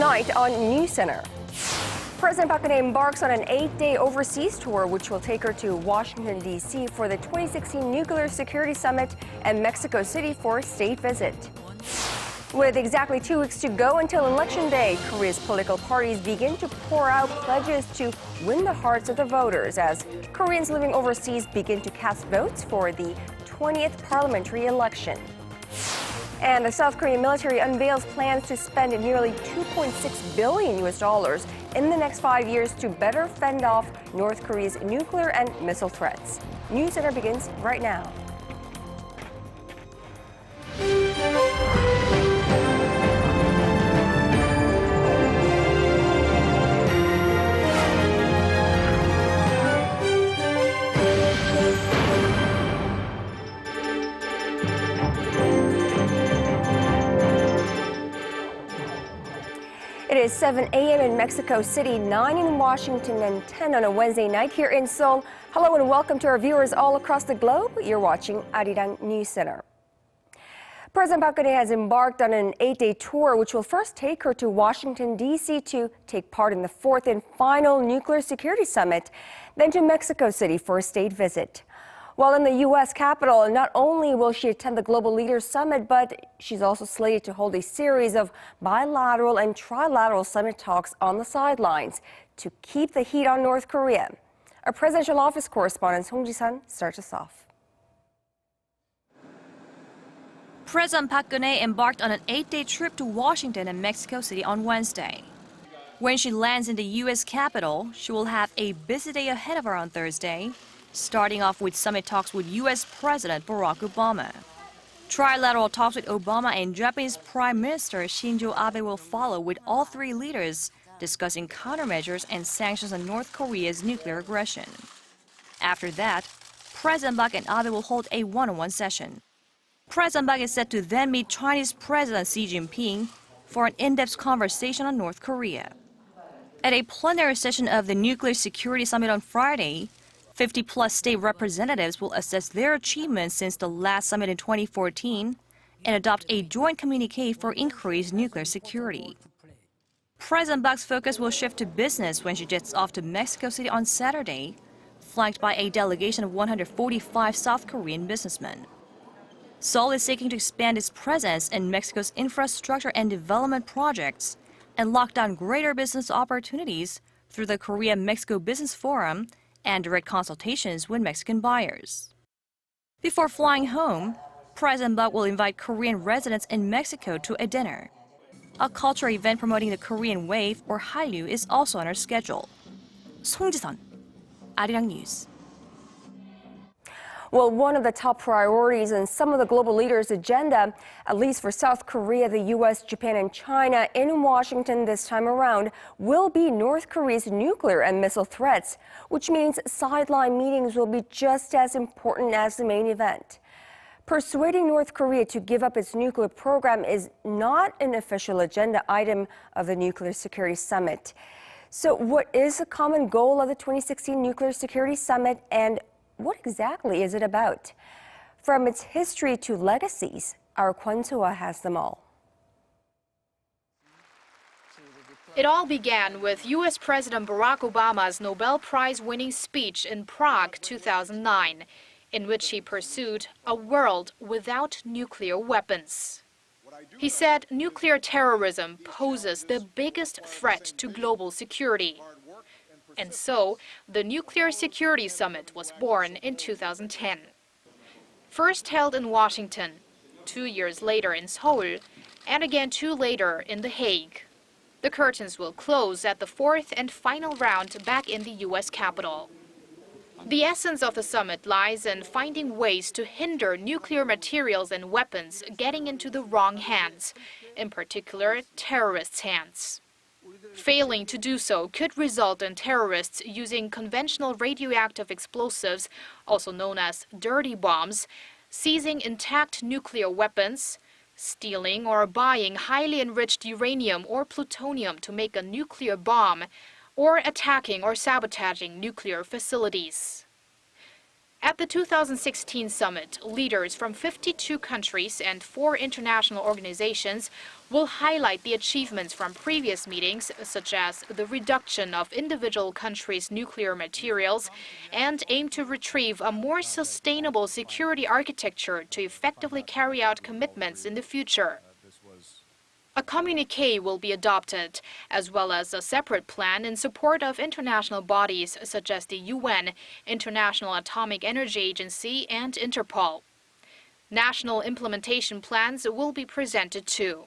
tonight on NewsCenter. President Park Geun-hye embarks on an 8-day overseas tour, which will take her to Washington, D.C. for the 2016 Nuclear Security Summit and Mexico City for a state visit. With exactly 2 weeks to go until Election Day, Korea's political parties begin to pour out pledges to win the hearts of the voters as Koreans living overseas begin to cast votes for the 20th parliamentary election. And the South Korean military unveils plans to spend nearly $2.6 billion in the next 5 years to better fend off North Korea's nuclear and missile threats. NewsCenter begins right now. It is 7 a.m. in Mexico City, 9 in Washington, and 10 on a Wednesday night here in Seoul. Hello and welcome to our viewers all across the globe. You're watching Arirang News Center. President Park Geun-hye has embarked on an 8-day tour, which will first take her to Washington, D.C. to take part in the 4th and final Nuclear Security Summit, then to Mexico City for a state visit. While in the U.S. Capitol, not only will she attend the Global Leaders Summit, but she's also slated to hold a series of bilateral and trilateral summit talks on the sidelines to keep the heat on North Korea. Our presidential office correspondent Song Ji-san starts us off. President Park Geun-hye embarked on an 8-day trip to Washington and Mexico City on Wednesday. When she lands in the U.S. Capitol, she will have a busy day ahead of her on Thursday, starting off with summit talks with U.S. President Barack Obama. Trilateral talks with Obama and Japanese Prime Minister Shinzo Abe will follow, with all three leaders discussing countermeasures and sanctions on North Korea's nuclear aggression. After that, President Park and Abe will hold a one-on-one session. President Park is set to then meet Chinese President Xi Jinping for an in-depth conversation on North Korea. At a plenary session of the Nuclear Security Summit on Friday, 50-plus state representatives will assess their achievements since the last summit in 2014 and adopt a joint communique for increased nuclear security. President Park's focus will shift to business when she jets off to Mexico City on Saturday, flanked by a delegation of 145 South Korean businessmen. Seoul is seeking to expand its presence in Mexico's infrastructure and development projects and lock down greater business opportunities through the Korea-Mexico Business Forum and direct consultations with Mexican buyers. Before flying home, President Park will invite Korean residents in Mexico to a dinner. A cultural event promoting the Korean Wave, or Hallyu, is also on her schedule. Song Ji-sun, Arirang News. Well, one of the top priorities in some of the global leaders' agenda, at least for South Korea, the U.S., Japan, and China in Washington this time around, will be North Korea's nuclear and missile threats, which means sideline meetings will be just as important as the main event. Persuading North Korea to give up its nuclear program is not an official agenda item of the Nuclear Security Summit. So what is the common goal of the 2016 Nuclear Security Summit, and what exactly is it about? From its history to legacies, our Kwon So-ah has them all. It all began with U.S. President Barack Obama's Nobel Prize-winning speech in Prague 2009, in which he pursued a world without nuclear weapons. He said nuclear terrorism poses the biggest threat to global security. And so, the Nuclear Security Summit was born in 2010. First held in Washington, 2 years later in Seoul, and again 2 later in The Hague. The curtains will close at the 4th and final round back in the U.S. Capitol. The essence of the summit lies in finding ways to hinder nuclear materials and weapons getting into the wrong hands, in particular terrorists' hands. Failing to do so could result in terrorists using conventional radioactive explosives, also known as dirty bombs, seizing intact nuclear weapons, stealing or buying highly enriched uranium or plutonium to make a nuclear bomb, or attacking or sabotaging nuclear facilities. At the 2016 summit, leaders from 52 countries and 4 international organizations will highlight the achievements from previous meetings, such as the reduction of individual countries' nuclear materials, and aim to retrieve a more sustainable security architecture to effectively carry out commitments in the future. A communiqué will be adopted, as well as a separate plan in support of international bodies such as the UN, International Atomic Energy Agency, and Interpol. National implementation plans will be presented too.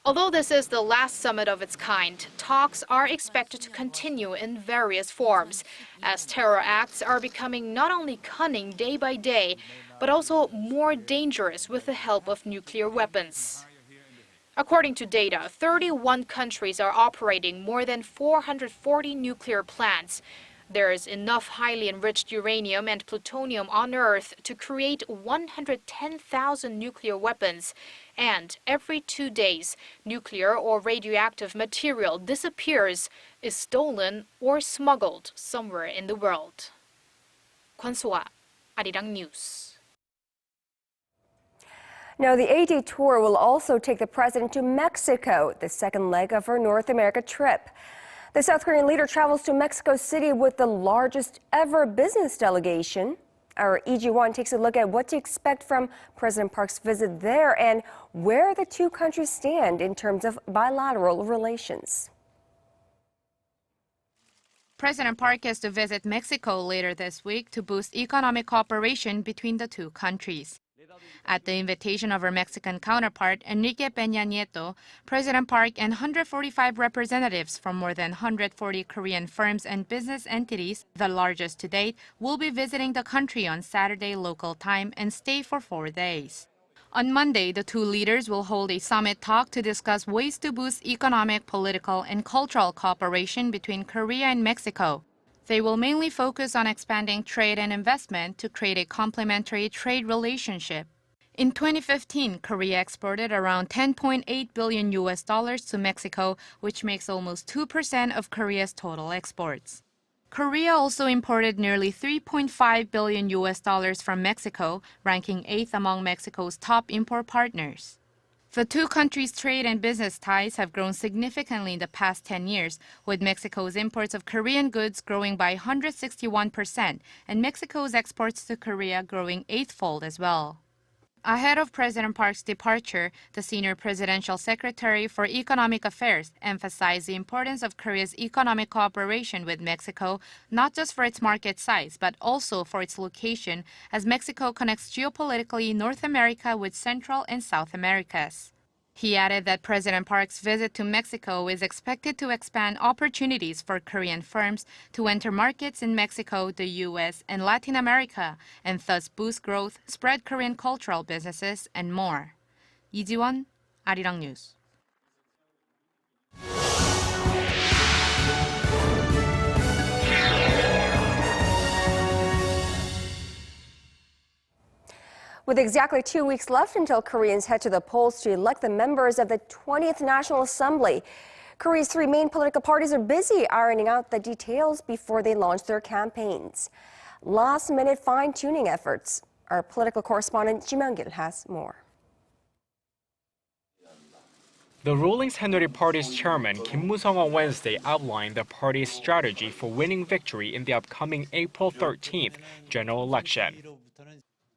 Although this is the last summit of its kind, talks are expected to continue in various forms, as terror acts are becoming not only cunning day by day, but also more dangerous with the help of nuclear weapons. According to data, 31 countries are operating more than 440 nuclear plants. There is enough highly enriched uranium and plutonium on Earth to create 110,000 nuclear weapons. And every 2 days, nuclear or radioactive material disappears, is stolen or smuggled somewhere in the world. Kwon-soa, Arirang News. Now, the 8-day tour will also take the president to Mexico, the second leg of her North America trip. The South Korean leader travels to Mexico City with the largest ever business delegation. Our Lee Ji-won takes a look at what to expect from President Park's visit there and where the two countries stand in terms of bilateral relations. President Park is to visit Mexico later this week to boost economic cooperation between the two countries. At the invitation of her Mexican counterpart, Enrique Peña Nieto, President Park and 145 representatives from more than 140 Korean firms and business entities, the largest to date, will be visiting the country on Saturday local time and stay for 4 days. On Monday, the two leaders will hold a summit talk to discuss ways to boost economic, political, and cultural cooperation between Korea and Mexico. They will mainly focus on expanding trade and investment to create a complementary trade relationship. In 2015, Korea exported around $10.8 billion to Mexico, which makes almost 2% of Korea's total exports. Korea also imported nearly $3.5 billion from Mexico, ranking 8th among Mexico's top import partners. The two countries' trade and business ties have grown significantly in the past 10 years, with Mexico's imports of Korean goods growing by 161% and Mexico's exports to Korea growing 8-fold as well. Ahead of President Park's departure, the senior presidential secretary for economic affairs emphasized the importance of Korea's economic cooperation with Mexico, not just for its market size, but also for its location, as Mexico connects geopolitically North America with Central and South Americas. He added that President Park's visit to Mexico is expected to expand opportunities for Korean firms to enter markets in Mexico, the U.S., and Latin America, and thus boost growth, spread Korean cultural businesses, and more. Lee Ji-won, Arirang News. With exactly 2 weeks left until Koreans head to the polls to elect the members of the 20th National Assembly, Korea's 3 main political parties are busy ironing out the details before they launch their campaigns. Last-minute fine-tuning efforts. Our political correspondent Ji Myung-gil has more. The ruling Saenuri Party's chairman Kim Moo-sung on Wednesday outlined the party's strategy for winning victory in the upcoming April 13th general election.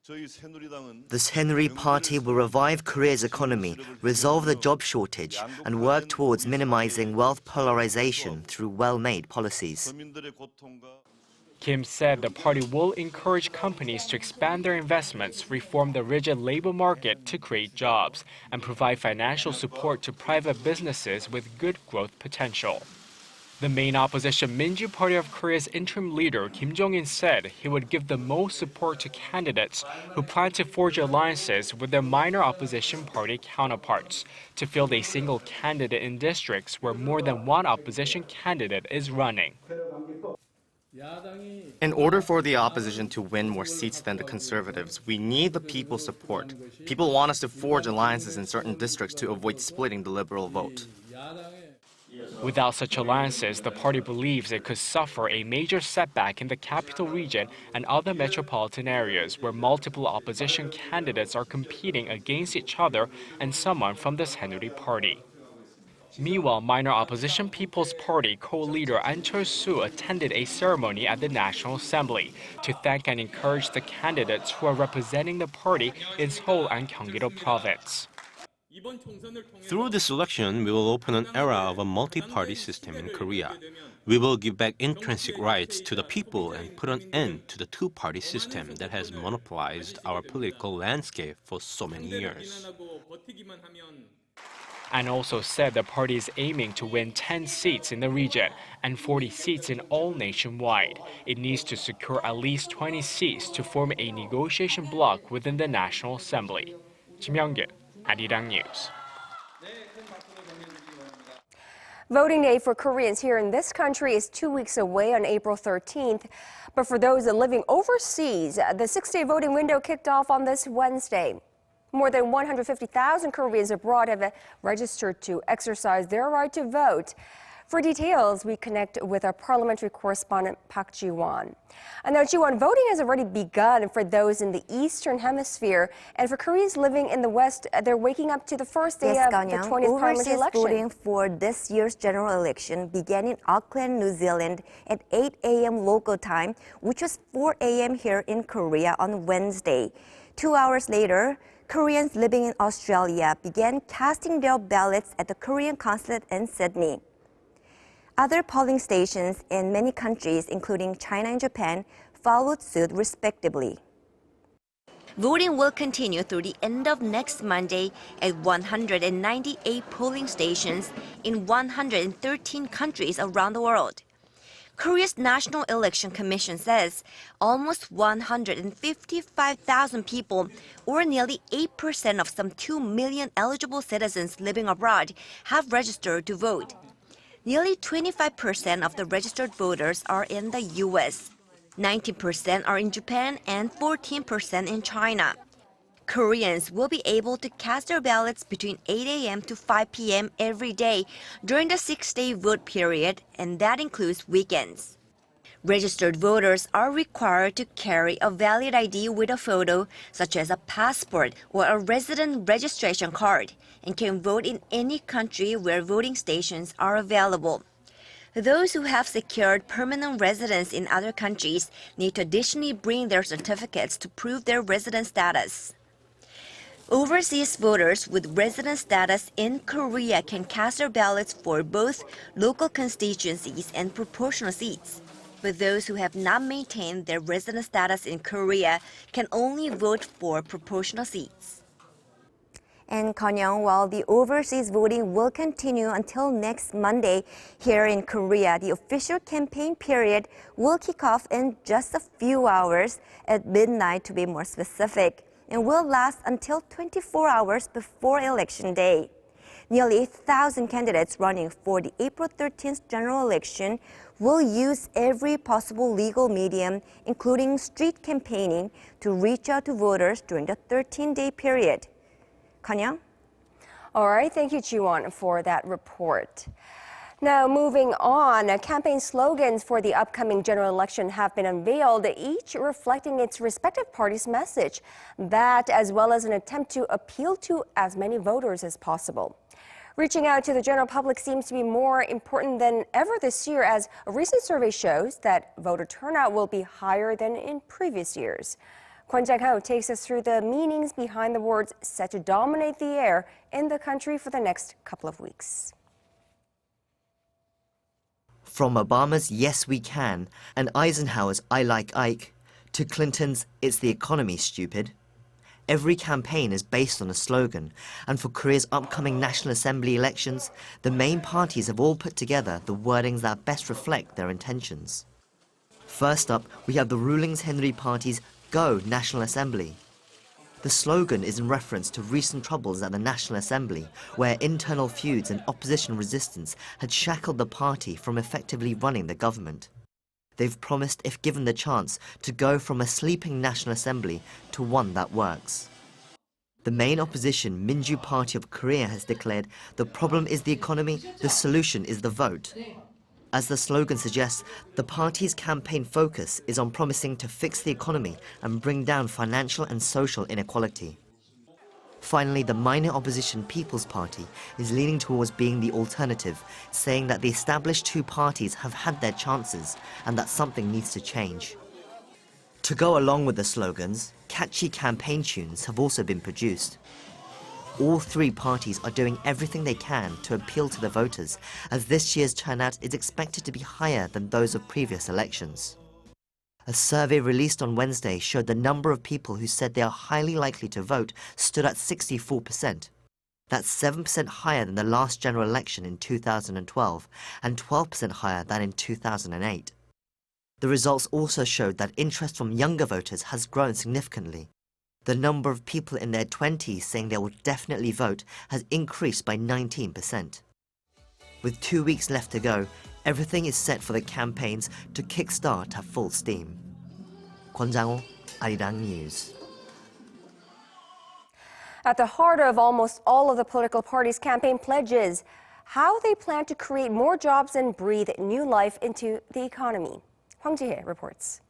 The Saenuri Party will revive Korea's economy, resolve the job shortage, and work towards minimizing wealth polarization through well-made policies. Kim said the party will encourage companies to expand their investments, reform the rigid labor market to create jobs, and provide financial support to private businesses with good growth potential. The main opposition Minju Party of Korea's interim leader Kim Jong-un said he would give the most support to candidates who plan to forge alliances with their minor opposition party counterparts to field a single candidate in districts where more than one opposition candidate is running. In order for the opposition to win more seats than the conservatives, we need the people's support. People want us to forge alliances in certain districts to avoid splitting the liberal vote. Without such alliances, the party believes it could suffer a major setback in the capital region and other metropolitan areas where multiple opposition candidates are competing against each other and someone from the Saenuri party. Meanwhile, minor opposition People's Party co-leader An Chol-soo attended a ceremony at the National Assembly to thank and encourage the candidates who are representing the party in Seoul and Gyeonggi-do province. Through this election, we will open an era of a multi-party system in Korea. We will give back intrinsic rights to the people and put an end to the two-party system that has monopolized our political landscape for so many years. And also said the party is aiming to win 10 seats in the region and 40 seats in all nationwide. It needs to secure at least 20 seats to form a negotiation bloc within the National Assembly. Kim Young-gil, Arirang News. Voting day for Koreans here in this country is 2 weeks away on April 13th. But for those living overseas, the 6-day voting window kicked off on this Wednesday. More than 150,000 Koreans abroad have registered to exercise their right to vote. For details, we connect with our parliamentary correspondent Park Ji-won. And now, Ji-won, voting has already begun for those in the Eastern Hemisphere. And for Koreans living in the West, they're waking up to the first day of the 20th parliamentary election. Voting for this year's general election began in Auckland, New Zealand at 8 a.m. local time, which was 4 a.m. here in Korea on Wednesday. 2 hours later, Koreans living in Australia began casting their ballots at the Korean consulate in Sydney. Other polling stations in many countries, including China and Japan, followed suit respectively. Voting will continue through the end of next Monday at 198 polling stations in 113 countries around the world. Korea's National Election Commission says almost 155,000 people, or nearly 8% of some 2 million eligible citizens living abroad, have registered to vote. Nearly 25% of the registered voters are in the U.S., 19% are in Japan, and 14% in China. Koreans will be able to cast their ballots between 8 a.m. to 5 p.m. every day during the 6-day vote period, and that includes weekends. Registered voters are required to carry a valid ID with a photo, such as a passport or a resident registration card, and can vote in any country where voting stations are available. Those who have secured permanent residence in other countries need to additionally bring their certificates to prove their resident status. Overseas voters with resident status in Korea can cast their ballots for both local constituencies and proportional seats. But those who have not maintained their resident status in Korea can only vote for proportional seats. And Kanyang, while the overseas voting will continue until next Monday, here in Korea, the official campaign period will kick off in just a few hours, at midnight to be more specific, and will last until 24 hours before Election Day. Nearly 8,000 candidates running for the April 13th general election will use every possible legal medium, including street campaigning, to reach out to voters during the 13-day period. Kanya? All right, thank you, Ji-won, for that report. Now, moving on, campaign slogans for the upcoming general election have been unveiled, each reflecting its respective party's message. That, as well as an attempt to appeal to as many voters as possible. Reaching out to the general public seems to be more important than ever this year, as a recent survey shows that voter turnout will be higher than in previous years. Kwon Jae-ho takes us through the meanings behind the words set to dominate the air in the country for the next couple of weeks. From Obama's Yes We Can and Eisenhower's I Like Ike to Clinton's It's the Economy, Stupid, every campaign is based on a slogan, and for Korea's upcoming National Assembly elections, the main parties have all put together the wordings that best reflect their intentions. First up, we have the ruling Saenuri Party's Go National Assembly. The slogan is in reference to recent troubles at the National Assembly, where internal feuds and opposition resistance had shackled the party from effectively running the government. They've promised, if given the chance, to go from a sleeping National Assembly to one that works. The main opposition, Minju Party of Korea, has declared the problem is the economy, the solution is the vote. As the slogan suggests, the party's campaign focus is on promising to fix the economy and bring down financial and social inequality. Finally, the minor opposition People's Party is leaning towards being the alternative, saying that the established two parties have had their chances and that something needs to change. To go along with the slogans, catchy campaign tunes have also been produced. All three parties are doing everything they can to appeal to the voters, as this year's turnout is expected to be higher than those of previous elections. A survey released on Wednesday showed the number of people who said they are highly likely to vote stood at 64%. That's 7% higher than the last general election in 2012 and 12% higher than in 2008. The results also showed that interest from younger voters has grown significantly. The number of people in their 20s saying they will definitely vote has increased by 19%. With 2 weeks left to go, everything is set for the campaigns to kickstart at full steam. Kwon Jang-ho, Arirang News. At the heart of almost all of the political parties' campaign pledges, how they plan to create more jobs and breathe new life into the economy. Hwang Ji-hye reports.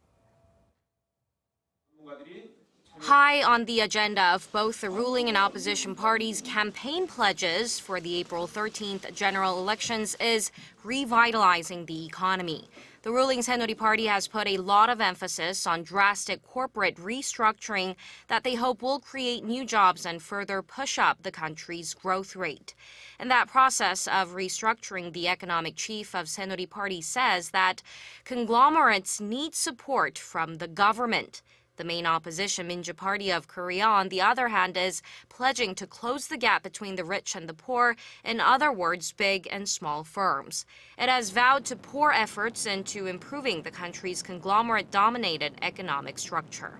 High on the agenda of both the ruling and opposition parties' campaign pledges for the April 13th general elections is revitalizing the economy. The ruling Saenuri Party has put a lot of emphasis on drastic corporate restructuring that they hope will create new jobs and further push up the country's growth rate. In that process of restructuring, the economic chief of Saenuri Party says that conglomerates need support from the government. The main opposition, Minju Party of Korea, on the other hand, is pledging to close the gap between the rich and the poor, in other words, big and small firms. It has vowed to pour efforts into improving the country's conglomerate-dominated economic structure.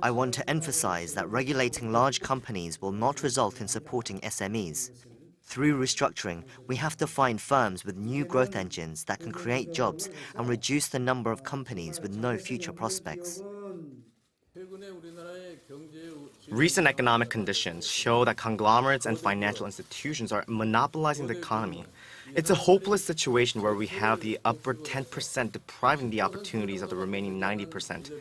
I want to emphasize that regulating large companies will not result in supporting SMEs. Through restructuring, we have to find firms with new growth engines that can create jobs and reduce the number of companies with no future prospects. Recent economic conditions show that conglomerates and financial institutions are monopolizing the economy. It's a hopeless situation where we have the upper 10% depriving the opportunities of the remaining 90%.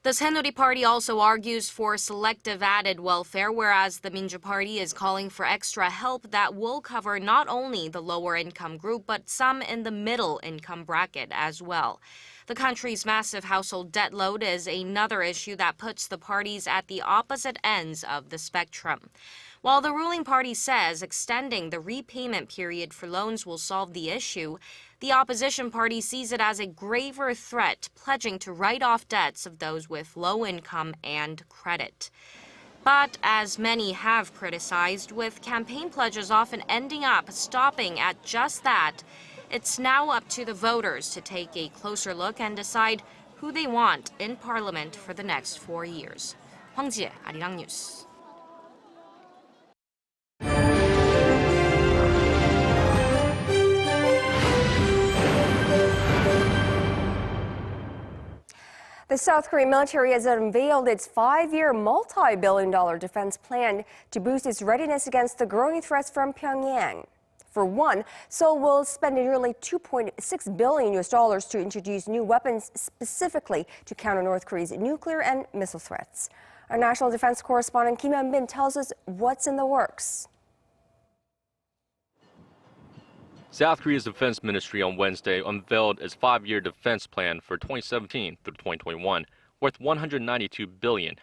The Saenuri Party also argues for selective added welfare, whereas the Minju Party is calling for extra help that will cover not only the lower income group, but some in the middle income bracket as well. The country's massive household debt load is another issue that puts the parties at the opposite ends of the spectrum. While the ruling party says extending the repayment period for loans will solve the issue, the opposition party sees it as a graver threat, pledging to write off debts of those with low income and credit. But as many have criticized, with campaign pledges often ending up stopping at just that, it's now up to the voters to take a closer look and decide who they want in parliament for the next 4 years. Hwang Ji-hye, Arirang News. The South Korean military has unveiled its 5-year multi-billion-dollar defense plan to boost its readiness against the growing threats from Pyongyang. For one, Seoul will spend nearly $2.6 billion to introduce new weapons specifically to counter North Korea's nuclear and missile threats. Our national defense correspondent Kim Hyun-bin tells us what's in the works. South Korea's defense ministry on Wednesday unveiled its 5-year defense plan for 2017 through 2021, worth $192 billion,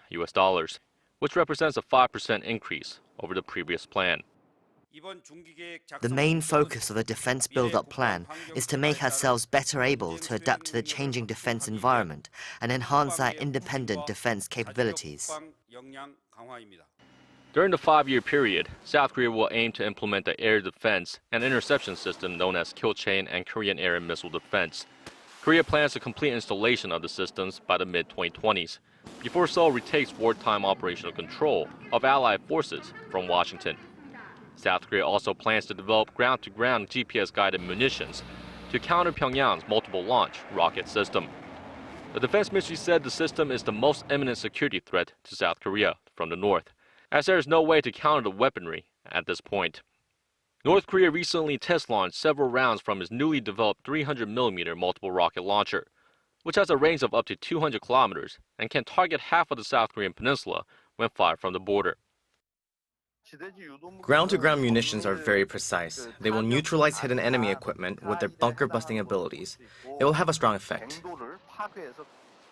which represents a 5% increase over the previous plan. The main focus of the defense build-up plan is to make ourselves better able to adapt to the changing defense environment and enhance our independent defense capabilities. During the 5-year period, South Korea will aim to implement the air defense and interception system known as Kill Chain and Korean Air and Missile Defense. Korea plans to complete installation of the systems by the mid-2020s, before Seoul retakes wartime operational control of Allied forces from Washington. South Korea also plans to develop ground-to-ground GPS-guided munitions to counter Pyongyang's multiple launch rocket system. The Defense Ministry said the system is the most imminent security threat to South Korea from the north, as there is no way to counter the weaponry at this point. North Korea recently test-launched several rounds from its newly developed 300mm multiple rocket launcher, which has a range of up to 200 kilometers and can target half of the South Korean peninsula when fired from the border. Ground-to-ground munitions are very precise. They will neutralize hidden enemy equipment with their bunker-busting abilities. It will have a strong effect.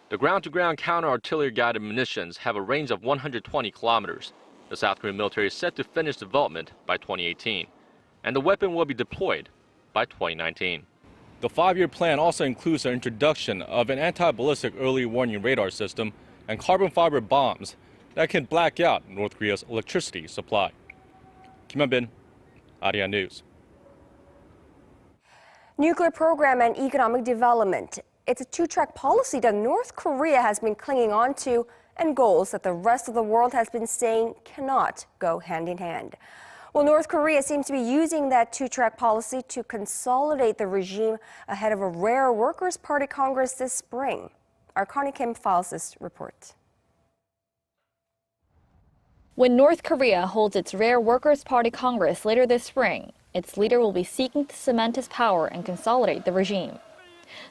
The ground-to-ground counter-artillery guided munitions have a range of 120 kilometers. The South Korean military is set to finish development by 2018, and the weapon will be deployed by 2019. The 5-year plan also includes the introduction of an anti-ballistic early warning radar system and carbon fiber bombs that can black out North Korea's electricity supply. Kim Hyun-bin, Arirang News. Nuclear program and economic development. It's a two-track policy that North Korea has been clinging on to, and goals that the rest of the world has been saying cannot go hand in hand. Well, North Korea seems to be using that two-track policy to consolidate the regime ahead of a rare Workers' Party Congress this spring. Our Connie Kim files this report. When North Korea holds its rare Workers' Party Congress later this spring, its leader will be seeking to cement his power and consolidate the regime.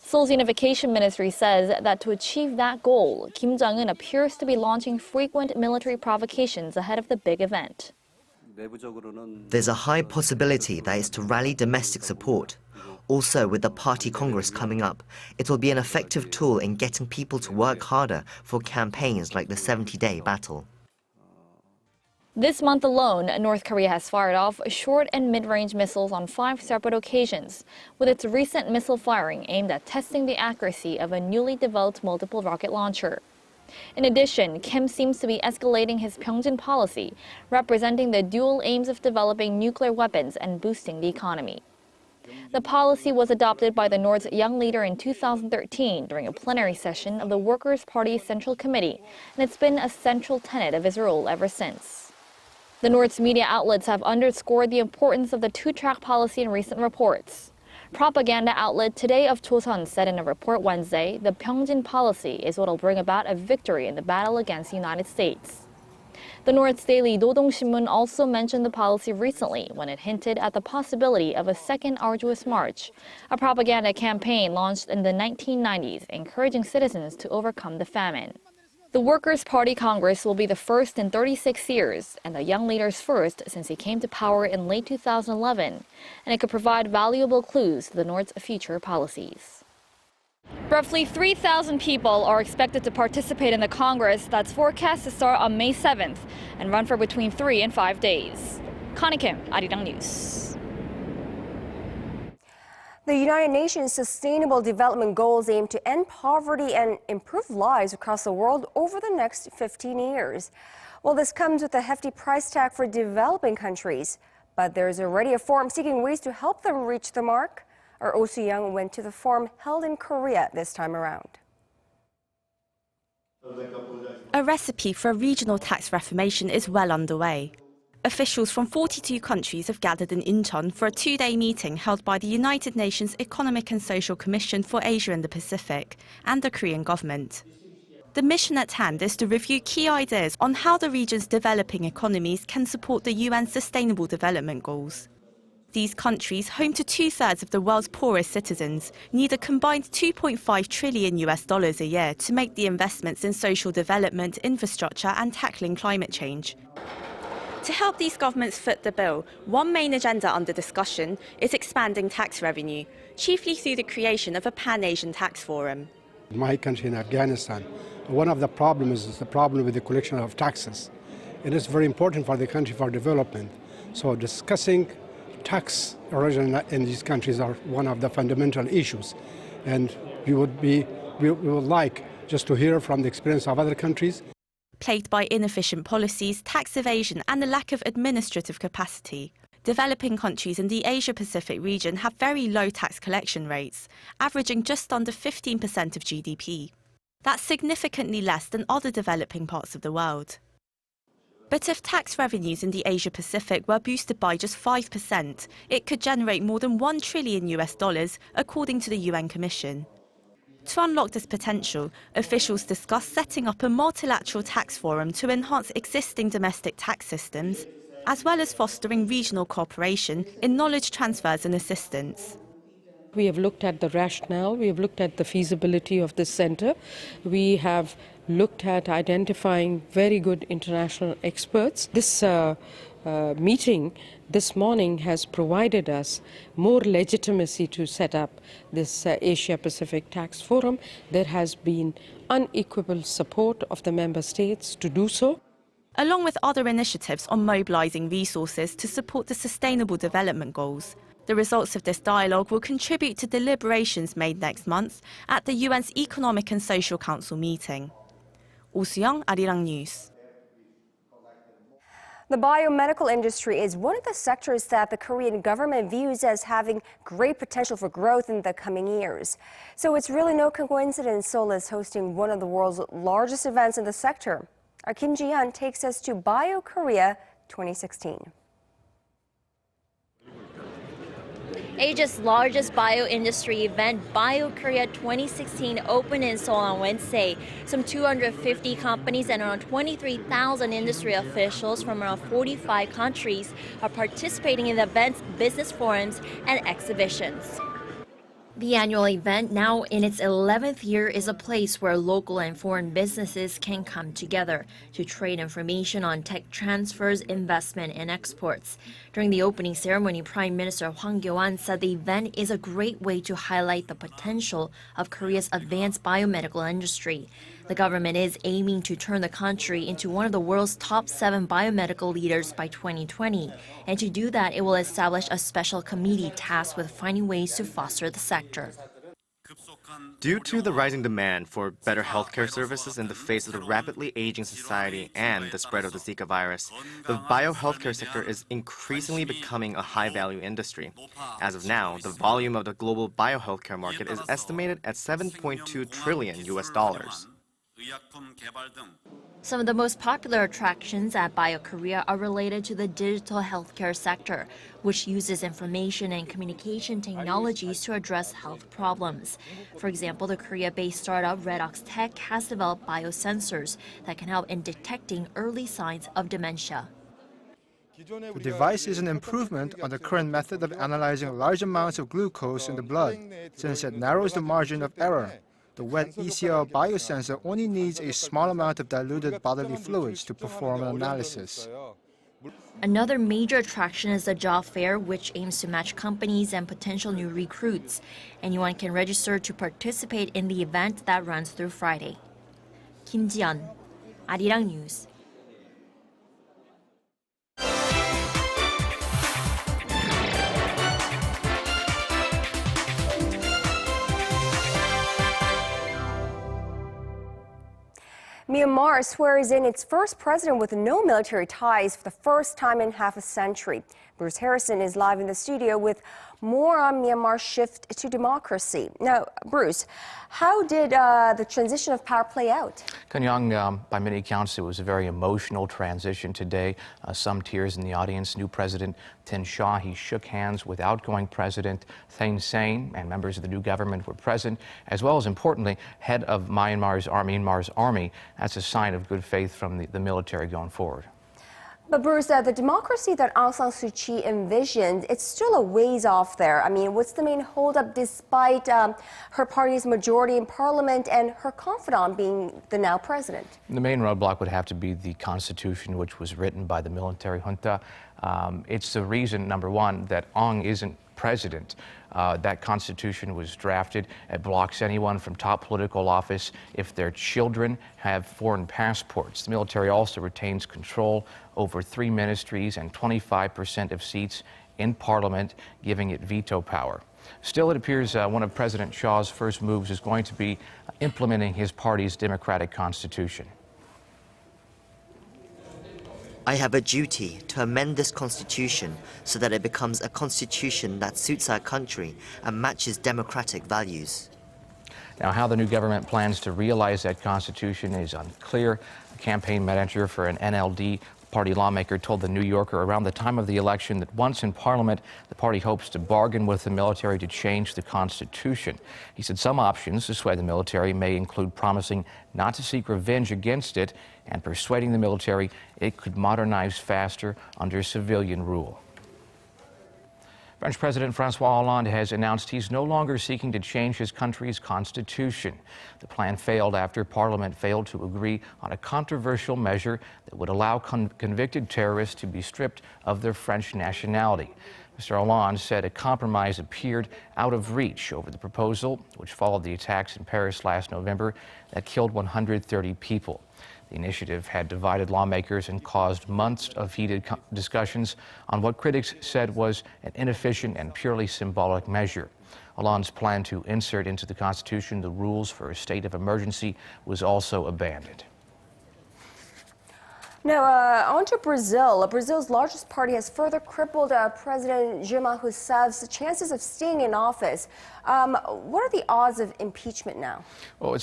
Seoul's Unification Ministry says that to achieve that goal, Kim Jong-un appears to be launching frequent military provocations ahead of the big event. There's a high possibility that it's to rally domestic support. Also, with the party congress coming up, it will be an effective tool in getting people to work harder for campaigns like the 70-day battle. This month alone, North Korea has fired off short and mid-range missiles on 5 separate occasions, with its recent missile firing aimed at testing the accuracy of a newly developed multiple rocket launcher. In addition, Kim seems to be escalating his Pyeongjin policy, representing the dual aims of developing nuclear weapons and boosting the economy. The policy was adopted by the North's young leader in 2013 during a plenary session of the Workers' Party Central Committee, and it's been a central tenet of his rule ever since. The North's media outlets have underscored the importance of the two-track policy in recent reports. Propaganda outlet Today of Chosun said in a report Wednesday, the Pyeongjin policy is what will bring about a victory in the battle against the United States. The North's daily Dodong Sinmun also mentioned the policy recently when it hinted at the possibility of a second arduous march, a propaganda campaign launched in the 1990s encouraging citizens to overcome the famine. The Workers' Party Congress will be the first in 36 years and the young leader's first since he came to power in late 2011, and it could provide valuable clues to the North's future policies. Roughly 3,000 people are expected to participate in the Congress that's forecast to start on May 7th and run for between 3 and 5 days. Connie Kim, Arirang News. The United Nations Sustainable Development Goals aim to end poverty and improve lives across the world over the next 15 years. Well, this comes with a hefty price tag for developing countries, but there's already a forum seeking ways to help them reach the mark. Our Oh Soo-young went to the forum held in Korea this time around. A recipe for a regional tax reformation is well underway. Officials from 42 countries have gathered in Incheon for a 2-day meeting held by the United Nations Economic and Social Commission for Asia and the Pacific and the Korean government. The mission at hand is to review key ideas on how the region's developing economies can support the UN's Sustainable Development Goals. These countries, home to 2/3 of the world's poorest citizens, need a combined $2.5 trillion a year to make the investments in social development, infrastructure and tackling climate change. To help these governments foot the bill, one main agenda under discussion is expanding tax revenue, chiefly through the creation of a Pan-Asian tax forum. In my country, in Afghanistan, one of the problems is the problem with the collection of taxes. It is very important for the country for development. So discussing tax erosion in these countries are one of the fundamental issues. And we would like just to hear from the experience of other countries. Plagued by inefficient policies, tax evasion and a lack of administrative capacity, developing countries in the Asia-Pacific region have very low tax collection rates, averaging just under 15% of GDP. That's significantly less than other developing parts of the world. But if tax revenues in the Asia-Pacific were boosted by just 5%, it could generate more than $1 trillion according to the UN Commission. To unlock this potential, officials discussed setting up a multilateral tax forum to enhance existing domestic tax systems, as well as fostering regional cooperation in knowledge transfers and assistance. We have looked at the rationale, we have looked at the feasibility of this center. We have looked at identifying very good international experts. This meeting this morning has provided us more legitimacy to set up this Asia-Pacific Tax Forum. There has been unequivocal support of the member states to do so. Along with other initiatives on mobilizing resources to support the Sustainable Development Goals. The results of this dialogue will contribute to deliberations made next month at the UN's Economic and Social Council meeting. Oh Soo-young, Arirang News. The biomedical industry is one of the sectors that the Korean government views as having great potential for growth in the coming years. So it's really no coincidence Seoul is hosting one of the world's largest events in the sector. Our Kim Ji-yeon takes us to Bio Korea 2016. Asia's largest bio-industry event, Bio Korea 2016, opened in Seoul on Wednesday. Some 250 companies and around 23,000 industry officials from around 45 countries are participating in the event's business forums and exhibitions. The annual event, now in its 11th year, is a place where local and foreign businesses can come together to trade information on tech transfers, investment, and exports. During the opening ceremony, Prime Minister Hwang Kyo-ahn said the event is a great way to highlight the potential of Korea's advanced biomedical industry. The government is aiming to turn the country into one of the world's top 7 biomedical leaders by 2020. And to do that, it will establish a special committee tasked with finding ways to foster the sector. Due to the rising demand for better healthcare services in the face of the rapidly aging society and the spread of the Zika virus, the biohealthcare sector is increasingly becoming a high-value industry. As of now, the volume of the global biohealthcare market is estimated at $7.2 trillion. Some of the most popular attractions at Bio Korea are related to the digital healthcare sector, which uses information and communication technologies to address health problems. For example, the Korea-based startup Redox Tech has developed biosensors that can help in detecting early signs of dementia. The device is an improvement on the current method of analyzing large amounts of glucose in the blood, since it narrows the margin of error. The wet ECL biosensor only needs a small amount of diluted bodily fluids to perform an analysis. Another major attraction is the job fair, which aims to match companies and potential new recruits. Anyone can register to participate in the event that runs through Friday. Kim Ji-yeon, Arirang News. Myanmar swears in its first president with no military ties for the first time in half a century. Bruce Harrison is live in the studio with more on Myanmar's shift to democracy. Now, Bruce, how did the transition of power play out? Kanyang, by many accounts, it was a very emotional transition today. Some tears in the audience. New President Tin Sha, he shook hands with outgoing President Thein Sein, and members of the new government were present, as well as, importantly, head of Myanmar's army. That's a sign of good faith from the military going forward. But Bruce, the democracy that Aung San Suu Kyi envisioned, it's still a ways off there. I mean, what's the main holdup despite her party's majority in parliament and her confidant being the now president? The main roadblock would have to be the Constitution, which was written by the military junta. It's the reason, number one, that Aung isn't president. That Constitution was drafted. It blocks anyone from top political office if their children have foreign passports. The military also retains control over 3 ministries and 25% of seats in parliament, giving it veto power. Still, it appears one of President Shaw's first moves is going to be implementing his party's democratic constitution. I have a duty to amend this constitution so that it becomes a constitution that suits our country and matches democratic values. Now, how the new government plans to realize that constitution is unclear. The campaign manager for an NLD Party lawmaker told The New Yorker around the time of the election that once in Parliament, the party hopes to bargain with the military to change the Constitution. He said some options to sway the military may include promising not to seek revenge against it and persuading the military it could modernize faster under civilian rule. French President François Hollande has announced he's no longer seeking to change his country's constitution. The plan failed after Parliament failed to agree on a controversial measure that would allow convicted terrorists to be stripped of their French nationality. Mr. Hollande said a compromise appeared out of reach over the proposal, which followed the attacks in Paris last November that killed 130 people. The initiative had divided lawmakers and caused months of heated discussions on what critics said was an inefficient and purely symbolic measure. Hollande's plan to insert into the Constitution the rules for a state of emergency was also abandoned. Now, on to Brazil. Brazil's largest party has further crippled President Dilma Rousseff's chances of staying in office. What are the odds of impeachment now? Well,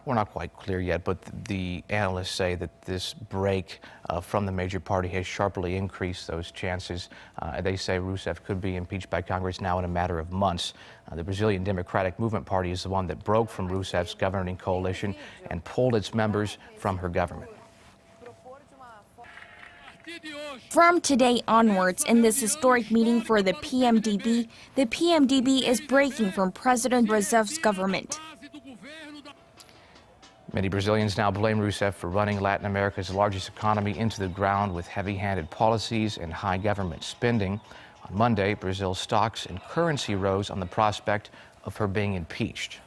we're not quite clear yet, but the analysts say that this break from the major party has sharply increased those chances. They say Rousseff could be impeached by Congress now in a matter of months. The Brazilian Democratic Movement Party is the one that broke from Rousseff's governing coalition and pulled its members from her government. From today onwards, in this historic meeting for the PMDB is breaking from President Rousseff's government. Many Brazilians now blame Rousseff for running Latin America's largest economy into the ground with heavy-handed policies and high government spending. On Monday, Brazil's stocks and currency rose on the prospect of her being impeached.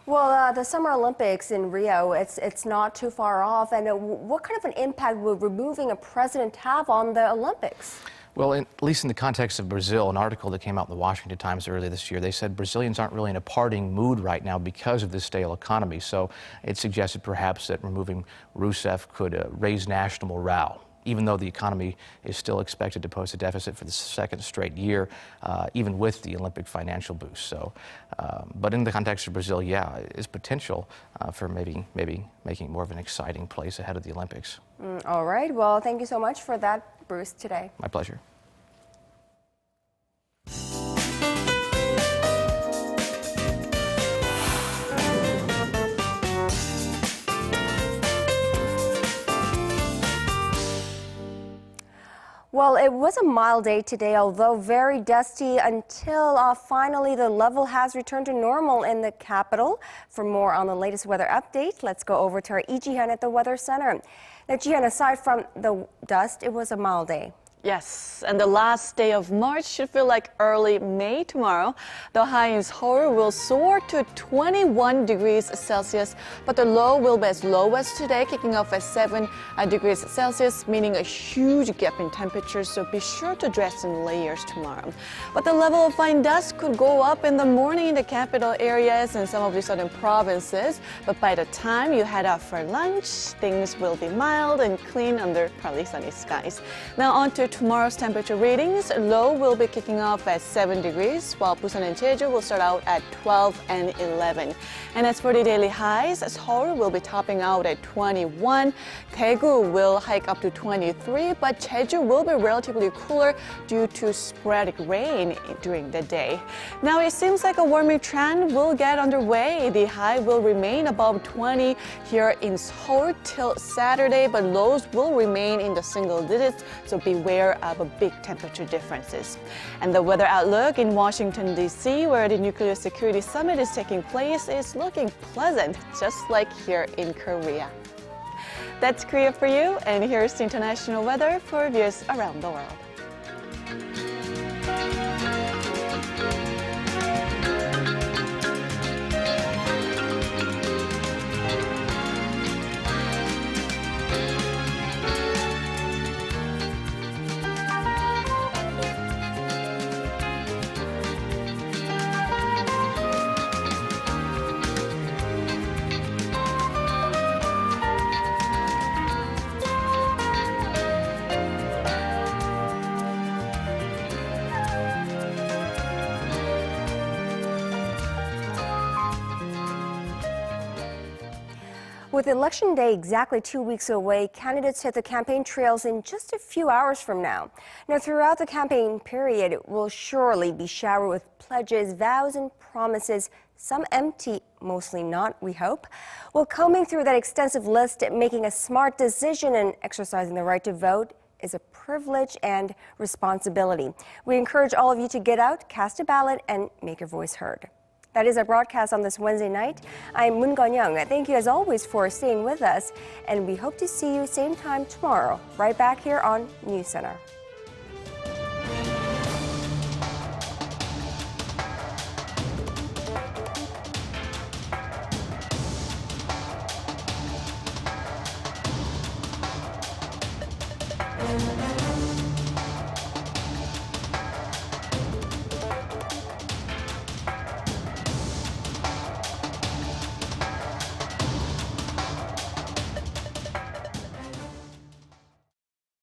Well, the Summer Olympics in Rio, it's not too far off. And what kind of an impact will removing a president have on the Olympics? Well, at least in the context of Brazil, an article that came out in the Washington Times earlier this year, they said Brazilians aren't really in a partying mood right now because of this stale economy. So it suggested perhaps that removing Rousseff could raise national morale, even though the economy is still expected to post a deficit for the second straight year, even with the Olympic financial boost. So, but in the context of Brazil, yeah, is potential for maybe making more of an exciting place ahead of the Olympics. All right. Well, thank you so much for that, Bruce, today. My pleasure. Well, it was a mild day today, although very dusty until finally the level has returned to normal in the capital. For more on the latest weather update, let's go over to our Lee Ji-hyun at the Weather Center. Now, Ji-hyun, aside from the dust, it was a mild day. Yes, and the last day of March should feel like early May tomorrow. The high in Seoul will soar to 21 degrees Celsius, but the low will be as low as today, kicking off at 7 degrees Celsius, meaning a huge gap in temperature, so be sure to dress in layers tomorrow. But the level of fine dust could go up in the morning in the capital areas and some of the southern provinces, but by the time you head out for lunch, things will be mild and clean under partly sunny skies. Now on to tomorrow's temperature readings. Low will be kicking off at 7 degrees, while Busan and Jeju will start out at 12 and 11. And as for the daily highs, Seoul will be topping out at 21. Daegu will hike up to 23, but Jeju will be relatively cooler due to sporadic rain during the day. Now it seems like a warming trend will get underway. The high will remain above 20 here in Seoul till Saturday, but lows will remain in the single digits, so beware of big temperature differences. And the weather outlook in Washington, D.C., where the Nuclear Security Summit is taking place, is looking pleasant, just like here in Korea. That's Korea for you, and here's the international weather for viewers around the world. With Election Day exactly 2 weeks away, candidates hit the campaign trails in just a few hours from now. Now, throughout the campaign period, it will surely be showered with pledges, vows, and promises, some empty, mostly not, we hope. Well, combing through that extensive list, making a smart decision and exercising the right to vote is a privilege and responsibility. We encourage all of you to get out, cast a ballot, and make your voice heard. That is our broadcast on this Wednesday night. I'm Moon Gon-young. Thank you as always for staying with us, and we hope to see you same time tomorrow, right back here on News Center. Thank you.